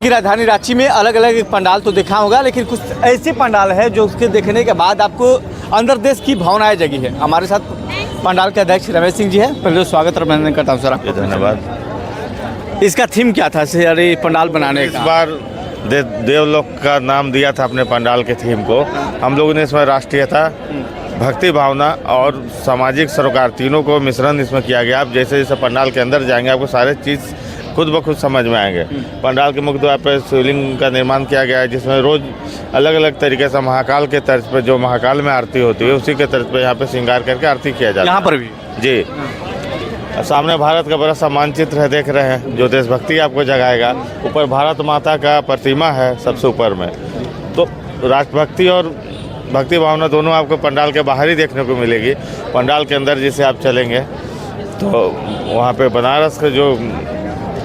की राजधानी रांची में अलग अलग पंडाल तो देखा होगा, लेकिन कुछ ऐसे पंडाल है जो उसके देखने के बाद आपको अंदर देश की भावनाएं जगी है। हमारे साथ पंडाल के अध्यक्ष रमेश सिंह जी है। पहले तो स्वागत और अभिनंदन करता हूँ सर आपको। धन्यवाद। इसका थीम क्या था सर ये पंडाल बनाने इस का? बार देवलोक का नाम दिया था अपने पंडाल के थीम को। हम लोगों ने इसमें राष्ट्रीयता, भक्ति भावना और सामाजिक सरोकार तीनों को मिश्रण इसमें किया गया। आप जैसे जैसे पंडाल के अंदर जाएंगे आपको सारे चीज़ खुद ब खुद समझ में आएंगे। पंडाल के मुख्य द्वार पर शिवलिंग का निर्माण किया गया है, जिसमें रोज़ अलग अलग तरीके से महाकाल के तर्ज पर, जो महाकाल में आरती होती है उसी के तर्ज पर यहाँ पे श्रृंगार करके आरती किया जाता है। यहाँ पर भी जी। सामने भारत का बड़ा सा मानचित्र है, देख रहे हैं, जो देशभक्ति आपको जगाएगा। ऊपर भारत माता का प्रतिमा है सबसे ऊपर में, तो राष्ट्रभक्ति और भक्ति भावना दोनों आपको पंडाल के बाहर ही देखने को मिलेगी। पंडाल के अंदर जैसे आप चलेंगे तो वहाँ पे बनारस का जो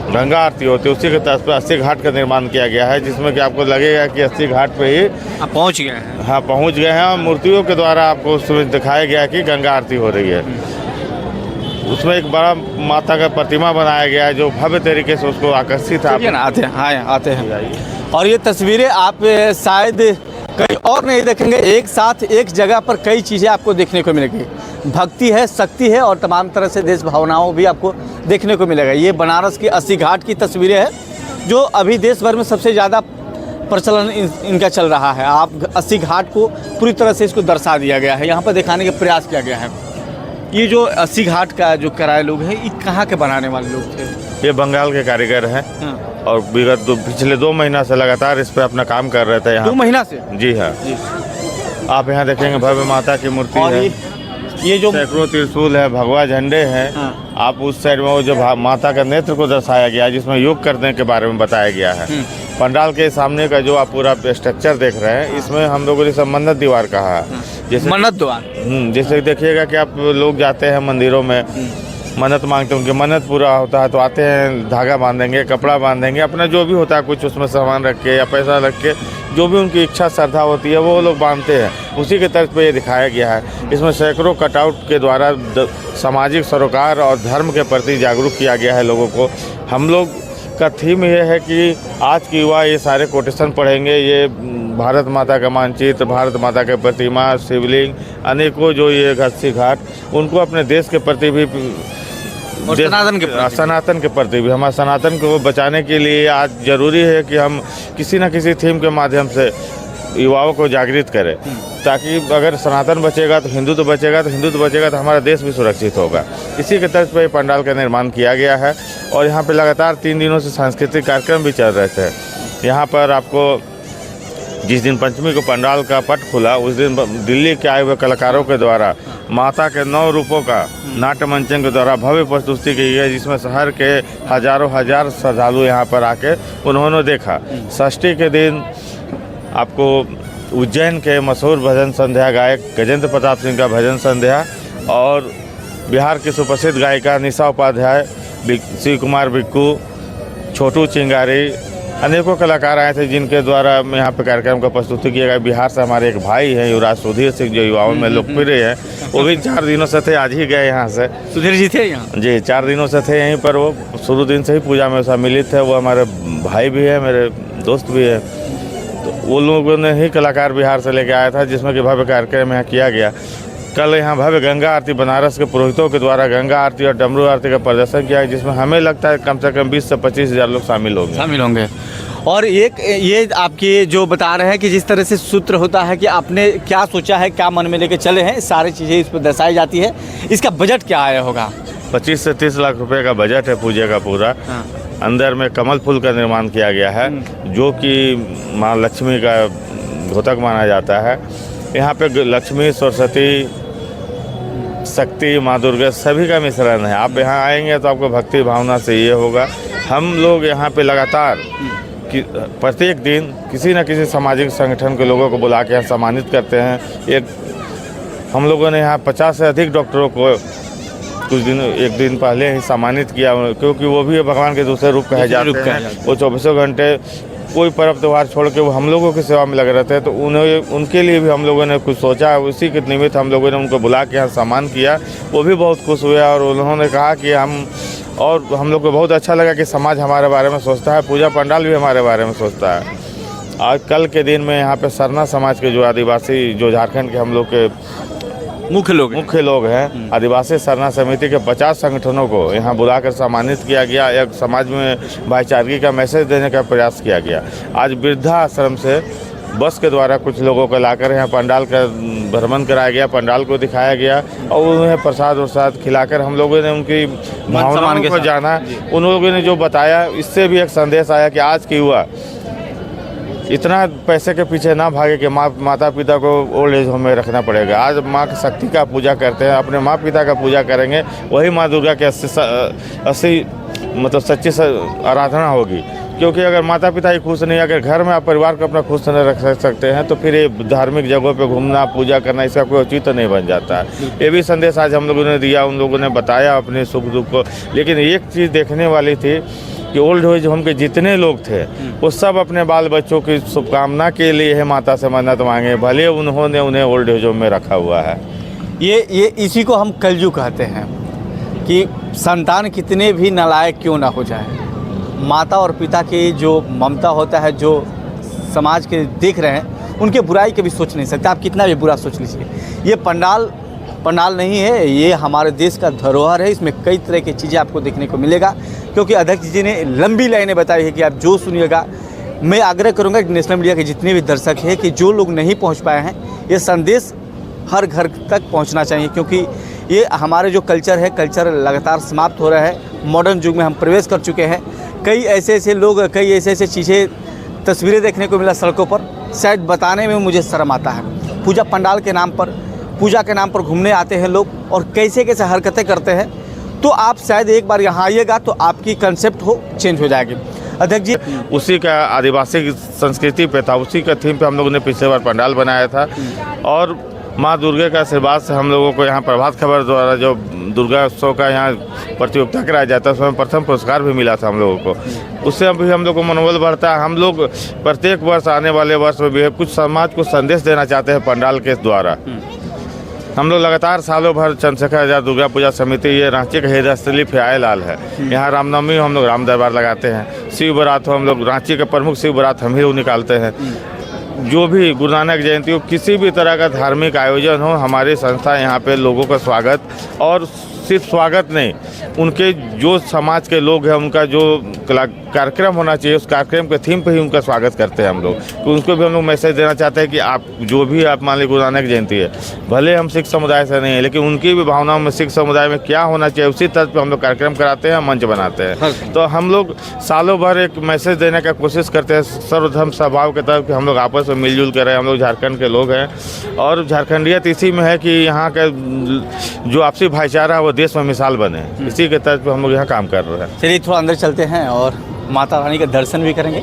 गंगा आरती होती है उसी के तर्ज पर 80 घाट का निर्माण किया गया है, जिसमें कि आपको लगेगा कि 80 घाट पे ही आप पहुँच गए हैं। हाँ, पहुँच गए हैं। और मूर्तियों के द्वारा आपको उसमें दिखाया गया है कि गंगा आरती हो रही है। उसमें एक बड़ा माता का प्रतिमा बनाया गया है जो भव्य तरीके से उसको आकर्षित है। आते हैं, हाँ आते हैं। और ये तस्वीरें आप शायद कहीं और नहीं देखेंगे। एक साथ एक जगह पर कई चीज़ें आपको देखने को मिलेगी। भक्ति है, शक्ति है और तमाम तरह से देश भावनाओं भी आपको देखने को मिलेगा। ये बनारस की 80 घाट की तस्वीरें हैं जो अभी देश भर में सबसे ज़्यादा प्रचलन इनका चल रहा है। आप 80 घाट को पूरी तरह से इसको दर्शा दिया गया है, यहाँ पर दिखाने का प्रयास किया गया है। ये जो 80 घाट का जो किराए लोग हैं, ये कहाँ के बनाने वाले लोग थे? ये बंगाल के कारीगर हैं और विगत पिछले 2 महीना से लगातार इस पे अपना काम कर रहे थे यहाँ। 2 महीना से? जी हाँ जी। आप यहाँ देखेंगे भव्य माता की मूर्ति है, ये जो सैकड़ों त्रिशूल है, भगवा झंडे हैं। हाँ। आप उस साइड में वो जो माता का नेत्र को दर्शाया गया है, जिसमें योग करने के बारे में बताया गया है। पंडाल के सामने का जो आप पूरा स्ट्रक्चर देख रहे हैं, इसमें हम लोगों ने सब मन्नत दीवार कहा है। जैसे मन्नत द्वार, जैसे देखिएगा कि आप लोग जाते हैं मंदिरों में, मन्नत मांगते हैं, उनकी मन्नत पूरा होता है तो आते हैं, धागा बांधेंगे, कपड़ा बांधेंगे, अपना जो भी होता है कुछ उसमें सामान रख के या पैसा रख के, जो भी उनकी इच्छा श्रद्धा होती है वो लोग बांधते हैं। उसी के तर्ज पे ये दिखाया गया है। इसमें सैकड़ों कटआउट के द्वारा सामाजिक सरोकार और धर्म के प्रति जागरूक किया गया है लोगों को। हम लोग का थीम ये है कि आज की युवा ये सारे कोटेशन पढ़ेंगे, ये भारत माता का मानचित्र, भारत माता के प्रतिमा, शिवलिंग, अनेकों जो ये 80 घाट, उनको अपने देश के प्रति भी, सनातन के प्रति भी, हमारे सनातन को बचाने के लिए आज ज़रूरी है कि हम किसी न किसी थीम के माध्यम से युवाओं को जागृत करें, ताकि अगर सनातन बचेगा तो हिंदुत्व बचेगा, तो हिंदुत्व बचेगा तो हमारा देश भी सुरक्षित होगा। इसी के तर्ज पर पंडाल का निर्माण किया गया है और यहाँ पे लगातार 3 दिनों से सांस्कृतिक कार्यक्रम भी चल रहे थे। यहाँ पर आपको जिस दिन पंचमी को पंडाल का पट खुला, उस दिन दिल्ली के आए हुए कलाकारों के द्वारा माता के 9 रूपों का नाट्य मंचन के द्वारा भव्य प्रस्तुति की गई, जिसमें शहर के हजारों हजार श्रद्धालु यहाँ पर आके उन्होंने देखा। षष्ठी के दिन आपको उज्जैन के मशहूर भजन संध्या गायक गजेंद्र प्रताप सिंह का भजन संध्या और बिहार की सुप्रसिद्ध गायिका निशा उपाध्याय, शिव कुमार बिक्कू, छोटू चिंगारी, अनेकों कलाकार आए थे जिनके द्वारा यहाँ पे कार्यक्रम का प्रस्तुति किया गया। बिहार से हमारे एक भाई हैं युवराज सुधीर सिंह, जो युवाओं में लोकप्रिय है, वो भी 4 दिनों से थे, आज ही गए यहाँ से। सुधीर जी थे यहाँ? जी, 4 दिनों से थे यहीं पर। वो शुरू दिन से ही पूजा में सम्मिलित थे। वो हमारे भाई भी है, मेरे दोस्त भी है। तो वो लोगों ने ही कलाकार बिहार से लेके आया था, जिसमें कि भव्य कार्यक्रम यहाँ किया गया। कल यहाँ भव्य गंगा आरती बनारस के पुरोहितों के द्वारा गंगा आरती और डमरू आरती का प्रदर्शन किया, जिसमें हमें लगता है कम से कम 20 से 25 हज़ार लोग शामिल होंगे। और ये आपके जो बता रहे हैं कि जिस तरह से सूत्र होता है कि आपने क्या सोचा है, क्या मन में लेके चले हैं, सारी चीज़ें इस पर दर्शाई जाती है। इसका बजट क्या आया होगा? 25 से 30 लाख रुपए का बजट है पूजा का पूरा। हाँ। अंदर में कमल फूल का निर्माण किया गया है, जो कि माँ लक्ष्मी का द्योतक माना जाता है। यहाँ पे लक्ष्मी, सरस्वती, शक्ति, माँ दुर्गा सभी का मिश्रण है। आप यहाँ आएंगे तो आपको भक्ति भावना से ये होगा। हम लोग यहाँ पे लगातार कि प्रत्येक दिन किसी न किसी सामाजिक संगठन के लोगों को बुला के यहाँ सम्मानित करते हैं। हम लोगों ने यहाँ 50 से अधिक डॉक्टरों को एक दिन पहले ही सम्मानित किया, क्योंकि वो भी भगवान के दूसरे रूप कहे जाते हैं। वो 24 घंटे कोई पर्व त्यौहार छोड़ के वो हम लोगों की सेवा में लगे रहते हैं। तो उनके लिए भी हम लोगों ने कुछ सोचा, उसी के निमित्त हम लोगों ने उनको बुला के यहाँ सम्मान किया। वो भी बहुत खुश हुए और उन्होंने कहा कि हम और हम लोग को बहुत अच्छा लगा कि समाज हमारे बारे में सोचता है, पूजा पंडाल भी हमारे बारे में सोचता है। आज कल के दिन में यहाँ पे सरना समाज के जो आदिवासी, जो झारखंड के हम लोग के मुख्य लोग हैं, आदिवासी सरना समिति के 50 संगठनों को यहाँ बुलाकर सम्मानित किया गया। एक समाज में भाईचारगी का मैसेज देने का प्रयास किया गया। आज वृद्धाश्रम से बस के द्वारा कुछ लोगों को लाकर यहाँ पंडाल का भ्रमण कराया गया, पंडाल को दिखाया गया और उन्हें प्रसाद वरसाद खिलाकर हम लोगों ने उनकी भावनाओं को जाना। उन लोगों ने जो बताया, इससे भी एक संदेश आया कि आज की युवा इतना पैसे के पीछे ना भागे कि माता पिता को ओल्ड एज होम में रखना पड़ेगा। आज माँ की शक्ति का पूजा करते हैं, अपने माँ पिता का पूजा करेंगे, वही माँ दुर्गा के असली मतलब सच्ची आराधना होगी। क्योंकि अगर माता पिता ही खुश नहीं, अगर घर में आप परिवार को अपना खुश नहीं रख सकते हैं, तो फिर ये धार्मिक जगहों पे घूमना, पूजा करना, इसका कोई औचित्य नहीं बन जाता है। ये भी संदेश आज हम लोगों ने दिया, उन लोगों ने बताया अपने सुख दुख को। लेकिन एक चीज़ देखने वाली थी कि ओल्ड एज होम के जितने लोग थे वो सब अपने बाल बच्चों की शुभकामना के लिए है माता से मन्नत मांगे, भले उन्होंने उन्हें ओल्ड एज होम में रखा हुआ है। ये इसी को हम कलयुग कहते हैं कि संतान कितने भी नालायक क्यों ना हो जाए, माता और पिता की जो ममता होता है, जो समाज के देख रहे हैं, उनके बुराई कभी सोच नहीं सकते। आप कितना भी बुरा सोच लीजिए, ये पंडाल नहीं है, ये हमारे देश का धरोहर है। इसमें कई तरह की चीज़ें आपको देखने को मिलेगा। क्योंकि अध्यक्ष जी ने लंबी लाइनें बताई है कि आप जो सुनिएगा। मैं आग्रह करूंगा कि नेशनल मीडिया के जितने भी दर्शक हैं कि जो लोग नहीं पहुंच पाए हैं, ये संदेश हर घर तक पहुंचना चाहिए। क्योंकि ये हमारे जो कल्चर है, कल्चर लगातार समाप्त हो रहा है। मॉडर्न युग में हम प्रवेश कर चुके हैं। कई ऐसे लोग, कई ऐसे चीज़ें, तस्वीरें देखने को मिला सड़कों पर, शायद बताने में मुझे शर्म आता है। पूजा पंडाल के नाम पर, पूजा के नाम पर घूमने आते हैं लोग और कैसे हरकतें करते हैं। तो आप शायद एक बार यहाँ आइएगा तो आपकी कंसेप्ट चेंज हो जाएगी। अध्यक्ष जी, उसी का आदिवासी की संस्कृति पे था, उसी का थीम पे हम लोगों ने पिछले बार पंडाल बनाया था। और माँ दुर्गा का आशीर्वाद से हम लोगों को यहाँ प्रभात खबर द्वारा जो दुर्गा उत्सव का यहाँ प्रतियोगिता कराया जाता है, उसमें प्रथम पुरस्कार भी मिला था हम लोगों को। उससे अभी हम लोग को मनोबल बढ़ता है। हम लोग प्रत्येक वर्ष, आने वाले वर्ष में भी कुछ समाज को संदेश देना चाहते हैं पंडाल के द्वारा। हम लोग लगातार सालों भर चंद्रशेखर आजाद दुर्गा पूजा समिति, ये रांची का हृदय स्थली फ्यायलाल है। यहाँ रामनवमी हम लोग राम दरबार लगाते हैं, शिव बारात हो, हम लोग रांची का प्रमुख शिव बारात हम ही निकालते हैं। जो भी गुरु नानक जयंती हो, किसी भी तरह का धार्मिक आयोजन हो, हमारी संस्था यहाँ पे लोगों का स्वागत, और सिर्फ स्वागत नहीं, उनके जो समाज के लोग हैं उनका जो कार्यक्रम होना चाहिए, उस कार्यक्रम के थीम पे ही उनका स्वागत करते हैं हम लोग। तो उनको भी हम लोग मैसेज देना चाहते हैं कि आप जो भी, आप मान लीजिए गुरु नानक जयंती है, भले हम सिख समुदाय से नहीं है, लेकिन उनकी भी भावनाओं में सिख समुदाय में क्या होना चाहिए, उसी तर्ज पे हम लोग कार्यक्रम कराते हैं, मंच बनाते हैं। तो हम लोग सालों भर एक मैसेज देने का कोशिश करते हैं सर्वधर्म स्वभाव के तरफ कि हम लोग आपस में मिलजुल कर रहे हैं। हम लोग झारखंड के लोग हैं और झारखंडियत इसी में है कि यहाँ का जो आपसी भाईचारा है वो देश में मिसाल बने, इसी के तर्ज पे हम लोग यहाँ काम कर रहे हैं। चलिए थोड़ा अंदर चलते हैं और माता रानी का दर्शन भी करेंगे।